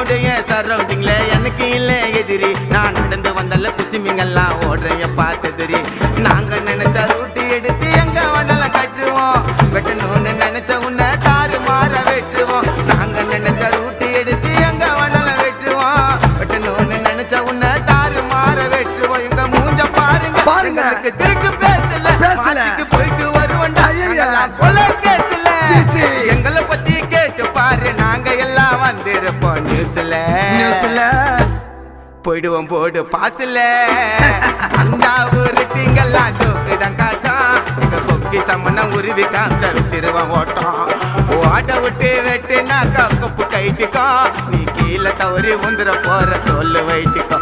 என்னுடைய சரௌண்டிங்ல எனக்கு இல்ல எதிரி நான் நடந்து வந்தால குசிமிங்கெல்லாம் ஓடுறையப்பா செதிரி நாங்க நினைச்ச ரூட்டு எடுத்து எங்க வண்டெல்லாம் கட்டுவோம் வெட்டணும்னு நினைச்ச உன்னை தாறு மாற வெட்டுவோம் நாங்க நினைச்ச ரூட்டு எடுத்து எங்க வண்டெல்லாம் வெட்டுவோம் வெட்டணும்னு நினைச்ச உன்னை தாறு மாற வெட்டுவோம் எங்க மூஞ்ச பாருங்க பாருங்க திருக்கு பேசல போயிட்டு வருவண்டா கொலை கேசல எங்களை பத்தி கேட்டு பாரு நாங்க எல்லாம் வந்திருப்போம் நியூஸ்ல போயிடுவோம் போடு பாசல அந்த ஒரு திங்கெல்லாம் ஜோக்குதான் காட்டும் எங்க கொக்கி சம்மனம் உருவி காமிச்சிருவான் ஓட்டம் ஓட்ட விட்டு வெட்டுனாக்கா கொப்பு கைட்டுக்கோ நீ கீழே தவறி வந்துட போற தோல் வைட்டுக்கோ